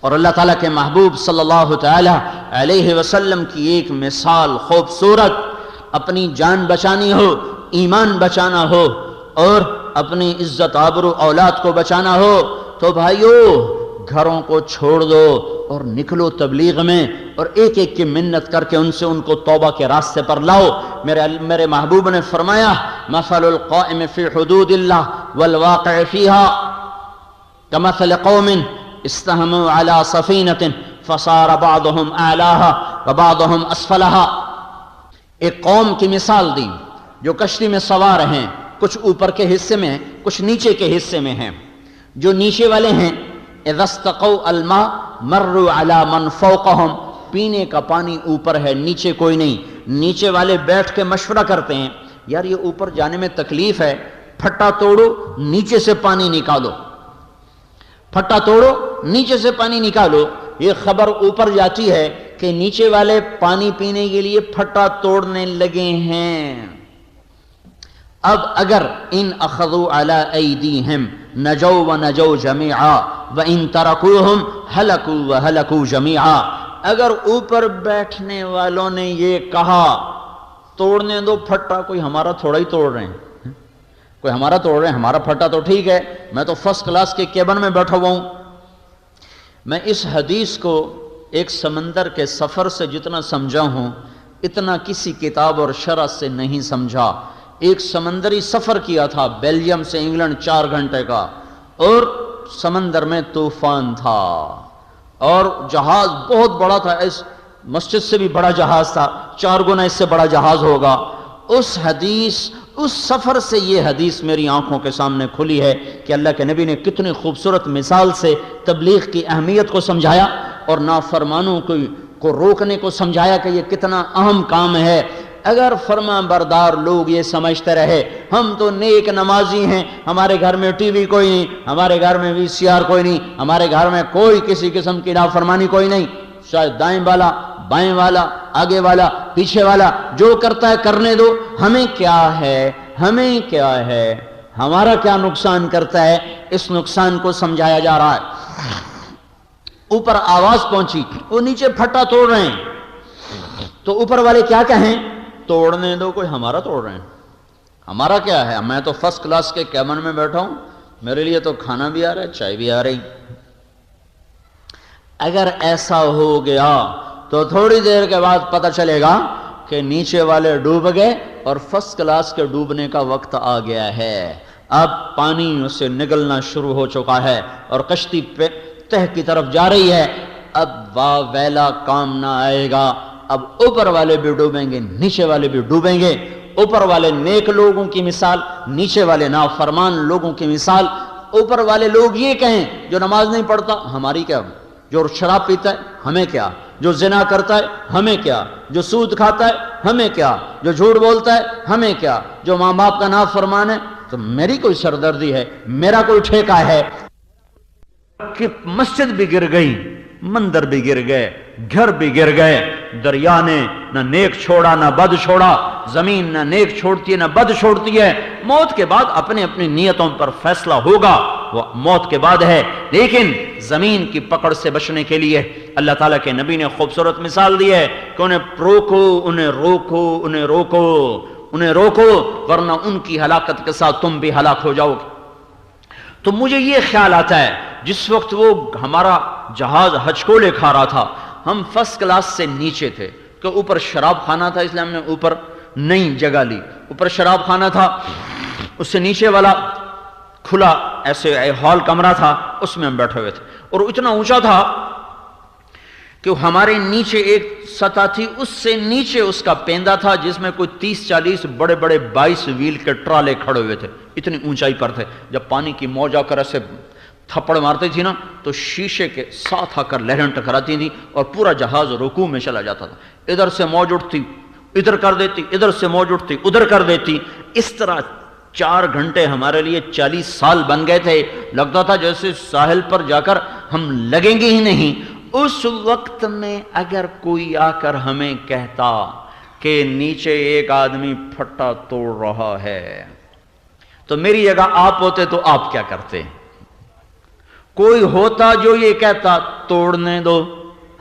اور اللہ تعالیٰ کے محبوب صلی اللہ تعالیٰ علیہ وسلم کی ایک مثال خوبصورت، اپنی جان بچانی ہو، ایمان بچانا ہو اور اپنی عزت آبرو اولاد کو بچانا ہو تو بھائیو گھروں کو چھوڑ دو اور نکلو تبلیغ میں، اور ایک ایک کی منت کر کے ان کو توبہ کے راستے پر لاؤ۔ میرے محبوب نے فرمایا مثل القائم فی حدود اللہ والواقع فیہا کمثل قوم استہموا علی سفینۃ فصار بعضهم اعلاها وبعضهم اسفلها۔ ایک قوم کی مثال دی جو کشتی میں سوار ہیں، کچھ اوپر کے حصے میں کچھ نیچے کے حصے میں ہیں۔ جو نیچے والے ہیں اذا استقوا الماء مروا علی من فوقهم، پینے کا پانی اوپر ہے نیچے کوئی نہیں۔ نیچے والے بیٹھ کے مشورہ کرتے ہیں یار یہ اوپر جانے میں تکلیف ہے، پھٹا توڑو نیچے سے پانی نکالو، پھٹا توڑو نیچے سے پانی نکالو۔ یہ خبر اوپر جاتی ہے کہ نیچے والے پانی پینے کے لیے پھٹا توڑنے لگے ہیں۔ اب اگر ان اخذوا علی ایدیہم نجوا ونجوا جمیعا وان ترکوہم ہلکوا وہلکوا جمیعا، اگر اوپر بیٹھنے والوں نے یہ کہا توڑنے دو پھٹا، کوئی ہمارا تھوڑا ہی توڑ رہے ہیں، کوئی ہمارا توڑ رہے ہیں، ہمارا پھٹا تو ٹھیک ہے، میں تو فرسٹ کلاس کے کیبن میں بیٹھا ہوا ہوں۔ میں اس حدیث کو ایک سمندر کے سفر سے جتنا سمجھا ہوں اتنا کسی کتاب اور شرح سے نہیں سمجھا۔ ایک سمندری سفر کیا تھا بیلجیم سے انگلینڈ 4 گھنٹے کا، اور سمندر میں طوفان تھا اور جہاز بہت بڑا تھا، اس مسجد سے بھی بڑا جہاز تھا، 4 گنا اس سے بڑا جہاز ہوگا۔ اس سفر سے یہ حدیث میری آنکھوں کے سامنے کھلی ہے کہ اللہ کے نبی نے کتنی خوبصورت مثال سے تبلیغ کی اہمیت کو سمجھایا اور نافرمانوں کو روکنے کو سمجھایا کہ یہ کتنا اہم کام ہے۔ اگر فرما بردار لوگ یہ سمجھتے رہے ہم تو نیک نمازی ہیں، ہمارے گھر میں ٹی وی کوئی نہیں، ہمارے گھر میں VCR کوئی نہیں، ہمارے گھر میں کوئی کسی قسم کی نافرمانی کوئی نہیں، شاید دائیں والا بائیں والا آگے والا پیچھے والا جو کرتا ہے کرنے دو، ہمیں کیا ہے، ہمیں کیا ہے، ہمارا کیا نقصان کرتا ہے، اس نقصان کو سمجھایا جا رہا ہے۔ اوپر آواز پہنچی، وہ نیچے پھٹا توڑ رہے ہیں تو اوپر والے کیا کہیں، توڑنے دو، کوئی ہمارا توڑ رہے ہیں، ہمارا کیا ہے، میں تو فرسٹ کلاس کے کیبن میں بیٹھا ہوں، میرے لیے تو کھانا بھی آ رہا ہے، چائے بھی آ رہی۔ اگر ایسا ہو گیا تو تھوڑی دیر کے بعد پتہ چلے گا کہ نیچے والے ڈوب گئے اور فرسٹ کلاس کے ڈوبنے کا وقت آ گیا ہے۔ اب پانی اسے نگلنا شروع ہو چکا ہے اور کشتی پہ تہ کی طرف جا رہی ہے۔ اب واہ ویلا کام نہ آئے گا، اب اوپر والے بھی ڈوبیں گے نیچے والے بھی ڈوبیں گے۔ اوپر والے نیک لوگوں کی مثال، نیچے والے نافرمان لوگوں کی مثال۔ اوپر والے لوگ یہ کہیں جو نماز نہیں پڑھتا ہماری کیا، جو شراب پیتا ہے ہمیں کیا، جو زنا کرتا ہے ہمیں کیا، جو سود کھاتا ہے ہمیں کیا، جو جھوٹ بولتا ہے ہمیں کیا، جو ماں باپ کا نافرمان ہے تو میری کوئی سردردی ہے، میرا کوئی ٹھیکہ ہے کہ مسجد بھی گر گئی، مندر بھی گر گئے، گھر بھی گر گئے، دریا نے نہ نیک چھوڑا نہ بد چھوڑا، زمین نہ نیک چھوڑتی ہے نہ بد چھوڑتی ہے۔ موت کے بعد اپنی اپنی نیتوں پر فیصلہ ہوگا، وہ موت کے بعد ہے، لیکن زمین کی پکڑ سے بچنے کے لیے اللہ تعالیٰ کے نبی نے خوبصورت مثال دی ہے کہ انہیں روکو، انہیں روکو، انہیں روکو، انہیں روکو، ورنہ ان کی ہلاکت کے ساتھ تم بھی ہلاک ہو جاؤ گے۔ تو مجھے یہ خیال آتا ہے جس وقت وہ ہمارا جہاز ہچکولے کھا رہا تھا، ہم فرسٹ کلاس سے نیچے تھے کہ اوپر شراب خانہ تھا، اس لیے ہم نے اوپر نئی جگہ لی، اوپر شراب خانہ تھا، اس سے نیچے والا کھلا ایسے ہال کمرہ تھا، اس میں ہم بیٹھے ہوئے تھے، اور اتنا اونچا تھا کہ ہمارے نیچے ایک سطح تھی، اس سے نیچے اس کا پیندہ تھا جس میں کوئی 30-40 بڑے بڑے 22 ویل کے ٹرالے کھڑے ہوئے تھے، اتنی اونچائی پر تھے۔ جب پانی کی موج آ کر ایسے تھپڑ مارتی تھی نا تو شیشے کے ساتھ آ کر لہریں ٹکراتی تھی اور پورا جہاز رکوع میں چلا جاتا تھا، ادھر سے موج اٹھتی ادھر کر دیتی، ادھر سے موج اٹھتی ادھر کر دیتی۔ اس طرح 4 گھنٹے ہمارے لیے 40 سال بن گئے تھے، لگتا تھا جیسے ساحل پر جا کر ہم لگیں گے ہی نہیں۔ اس وقت میں اگر کوئی آ کر ہمیں کہتا کہ نیچے ایک آدمی پھٹا توڑ رہا ہے تو میری جگہ آپ ہوتے تو آپ کیا کرتے؟ کوئی ہوتا جو یہ کہتا توڑنے دو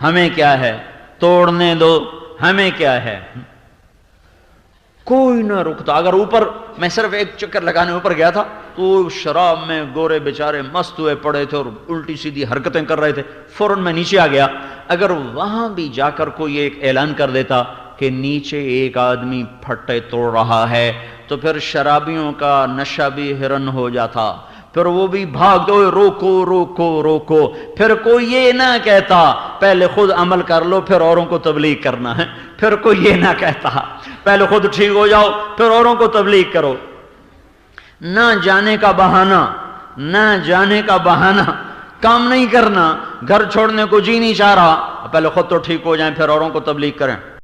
ہمیں کیا ہے، توڑنے دو ہمیں کیا ہے، کوئی نہ رکتا۔ اگر اوپر میں صرف ایک چکر لگانے اوپر گیا تھا تو شراب میں گورے بیچارے مست ہوئے پڑے تھے اور الٹی سیدھی حرکتیں کر رہے تھے، فوراً میں نیچے آ گیا۔ اگر وہاں بھی جا کر کوئی ایک اعلان کر دیتا کہ نیچے ایک آدمی پھٹے توڑ رہا ہے تو پھر شرابیوں کا نشہ بھی ہرن ہو جاتا، پھر وہ بھی بھاگ دو، روکو روکو روکو۔ پھر کوئی یہ نہ کہتا پہلے خود عمل کر لو پھر اوروں کو تبلیغ کرنا ہے، پھر کوئی یہ نہ کہتا پہلے خود ٹھیک ہو جاؤ پھر اوروں کو تبلیغ کرو۔ نہ جانے کا بہانہ، نہ جانے کا بہانہ، کام نہیں کرنا، گھر چھوڑنے کو جی نہیں چاہ رہا، پہلے خود تو ٹھیک ہو جائیں پھر اوروں کو تبلیغ کریں۔